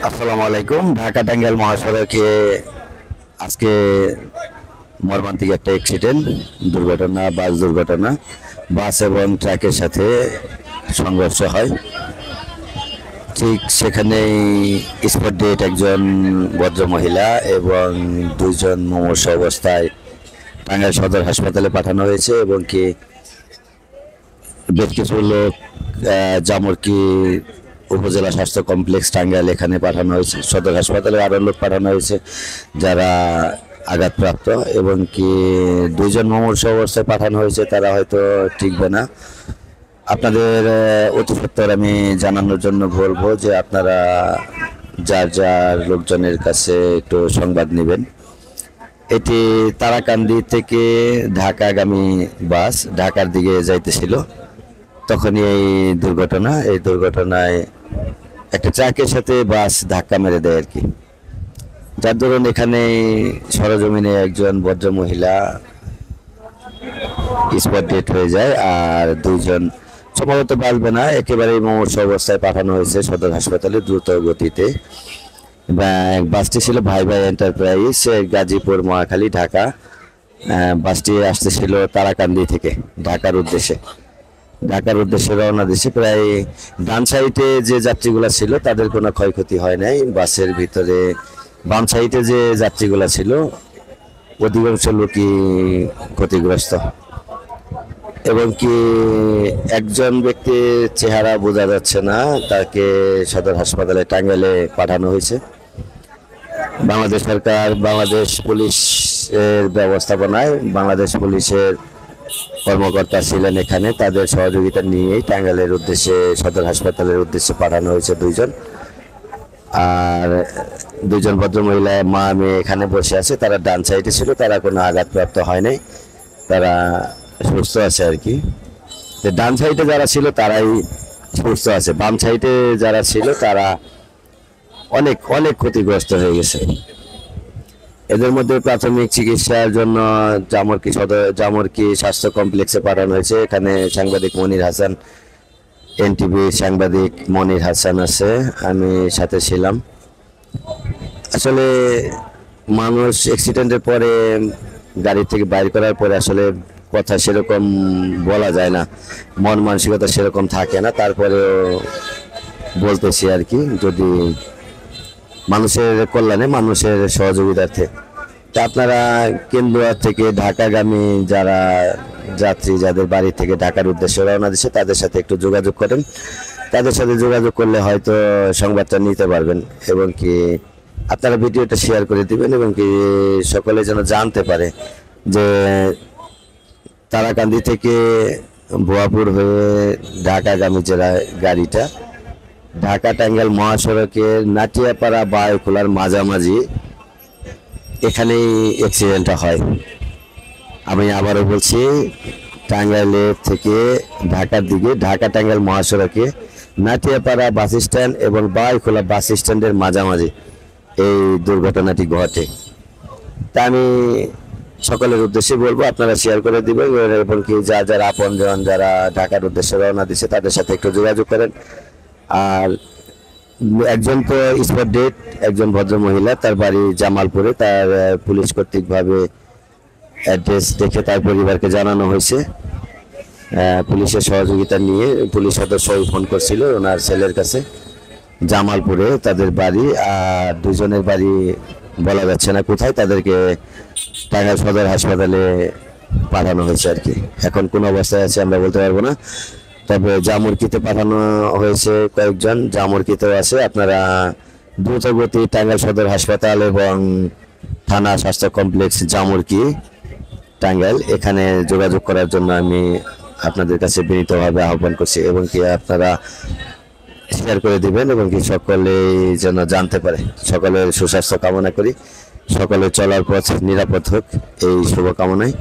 আসসালামু আলাইকুম। ঢাকা টাঙ্গাইল মহাসড়কে আজকে মর্মান্তিক একটা অ্যাক্সিডেন্ট, দুর্ঘটনা, বাস দুর্ঘটনা। বাস এবং ট্রাকের সাথে সংঘর্ষ হয়। ঠিক সেখানেই স্পট ডেট একজন ভদ্র মহিলা এবং দুইজন মুমূর্ষু অবস্থায় টাঙ্গাইল সদর হাসপাতালে পাঠানো হয়েছে এবং কি বেশ কিছু লোক জামরকি উপজেলা স্বাস্থ্য কমপ্লেক্স টাঙ্গাইল এখানে পাঠানো হয়েছে। সদর হাসপাতালে আরও লোক পাঠানো হয়েছে যারা আঘাতপ্রাপ্ত, এবং কি দুইজন মুমূর্ষু অবস্থায় পাঠানো হয়েছে, তারা হয়তো টিকবে না। আপনাদের অতি সত্বর আমি জানানোর জন্য বলবো যে আপনারা যার যার লোকজনের কাছে একটু সংবাদ নেবেন। এটি তারাকান্দি থেকে ঢাকাগামী বাস ঢাকার দিকে যাইতেছিল, তখনই এই দুর্ঘটনা। এই দুর্ঘটনায় একটা ট্রাকের সাথে বাস ধাক্কা মেরে দেয় আর কি, যার দরুন এখানে সরজমিনে একজন ভদ্র মহিলা স্পট ডেট হয়ে যায়, আর দুইজন সম্ভবত বাঁচবে না, একেবারেই মুমূর্ষু অবস্থায় পাঠানো হয়েছে সদর হাসপাতালে দ্রুত গতিতে। বাসটি ছিল ভাই ভাই এন্টারপ্রাইজ, গাজীপুর মহাখালী ঢাকা। বাসটি আসতেছিল তারাকান্দি থেকে ঢাকার উদ্দেশ্যে রওনা দিয়েছে। প্রায় ডান সাইডে যে যাত্রীগুলা ছিল তাদের কোনো ক্ষয়ক্ষতি হয় নাই। বাসের ভিতরে বাম সাইডে যে যাত্রীগুলা ছিল অধিকাংশ লোকই ক্ষতিগ্রস্ত, এবং কি একজন ব্যক্তির চেহারা বোঝা যাচ্ছে না, তাকে সদর হাসপাতালে টাঙ্গাইলে পাঠানো হয়েছে। বাংলাদেশ সরকার, বাংলাদেশ পুলিশের ব্যবস্থাপনায় বাংলাদেশ পুলিশের কর্মকর্তা ছিলেন এখানে, তাদের সহযোগিতা নিয়েই টাঙ্গাইলের উদ্দেশ্যে সদর হাসপাতালের উদ্দেশ্যে পাঠানো হয়েছে দুইজন। আর দুইজন ভদ্রমহিলা মা মেয়ে এখানে বসে আছে, তারা ডান সাইডে ছিল, তারা কোনো আঘাতপ্রাপ্ত হয় নাই, তারা সুস্থ আছে আর কি। ডান সাইডে যারা ছিল তারাই সুস্থ আছে, বাম সাইডে যারা ছিল তারা অনেক অনেক ক্ষতিগ্রস্ত হয়ে গেছে। এদের মধ্যে প্রাথমিক চিকিৎসার জন্য জামরকি স্বাস্থ্য কমপ্লেক্সে পাঠানো হয়েছে। এখানে সাংবাদিক মনির হাসান, এনটিভি সাংবাদিক মনির হাসান আছে, আমি সাথে ছিলাম। আসলে মানুষ অ্যাক্সিডেন্টের পরে গাড়ি থেকে বাইর করার পরে আসলে কথা সেরকম বলা যায় না, মন মানসিকতা সেরকম থাকে না, তারপরেও বলতেছি আর কি, যদি মানুষের কল্যাণে, মানুষের সহযোগিতার্থে। তা আপনারা কেন্দুয়া থেকে ঢাকাগামী যারা যাত্রী, যাদের বাড়ি থেকে ঢাকার উদ্দেশ্যে রওনা দিচ্ছে, তাদের সাথে একটু যোগাযোগ করেন। তাদের সাথে যোগাযোগ করলে হয়তো সংবাদটা নিতে পারবেন, এবং কি আপনারা ভিডিওটা শেয়ার করে দিবেন, এবং কি সকলে যেন জানতে পারে যে তারাকান্দি থেকে ভুয়াপুর হয়ে ঢাকাগামী যে গাড়িটা ঢাকা টাঙ্গাইল মহাসড়কের নাটিয়াপাড়া বায়ুখোলার মাঝামাঝি এখানেই অ্যাক্সিডেন্টটা হয়। আমি আবারও বলছি, টাঙ্গাইলের থেকে ঢাকার দিকে ঢাকা টাঙ্গাইল মহাসড়কে নাটিয়াপাড়া বাস স্ট্যান্ড এবং বায়ুখোলা বাস স্ট্যান্ডের মাঝামাঝি এই দুর্ঘটনাটি ঘটে। তা আমি সকলের উদ্দেশ্যে বলবো আপনারা শেয়ার করে দিবেন, এবং কি যারা আপনজন যারা ঢাকার উদ্দেশ্যে রওনা দিচ্ছে তাদের সাথে একটু যোগাযোগ করেন। আর একজন তো স্পট ডেট, একজন ভদ্র মহিলা, তার বাড়ি জামালপুরে, তার পুলিশ কর্তৃকভাবে অ্যাড্রেস দেখে তার পরিবারকে জানানো হয়েছে। পুলিশের সহযোগিতা নিয়ে পুলিশ সদস্য ফোন করছিল ওনার ছেলের কাছে, জামালপুরে তাদের বাড়ি, আর দুজনের বাড়ি বলা যাচ্ছে না কোথায়, তাদেরকে টাঙ্গাইল সদর হাসপাতালে পাঠানো হয়েছে আর কি। এখন কোন অবস্থায় আছে আমরা বলতে পারবো না, তবে জামরকিতে পাঠানো হয়েছে কয়েকজন, জামরকিতেও আছে। আপনারা দ্রুত গতি টাঙ্গাইল সদর হাসপাতাল এবং থানা স্বাস্থ্য কমপ্লেক্স জামরকি টাঙ্গাইল এখানে যোগাযোগ করার জন্য আমি আপনাদের কাছে বিনীতভাবে আহ্বান করছি, এবং কি আপনারা শেয়ার করে দিবেন, এবং কি সকলে যেন জানতে পারে। সকলের সুস্বাস্থ্য কামনা করি, সকলের চলার পথ নিরাপদ হোক এই শুভকামনায়।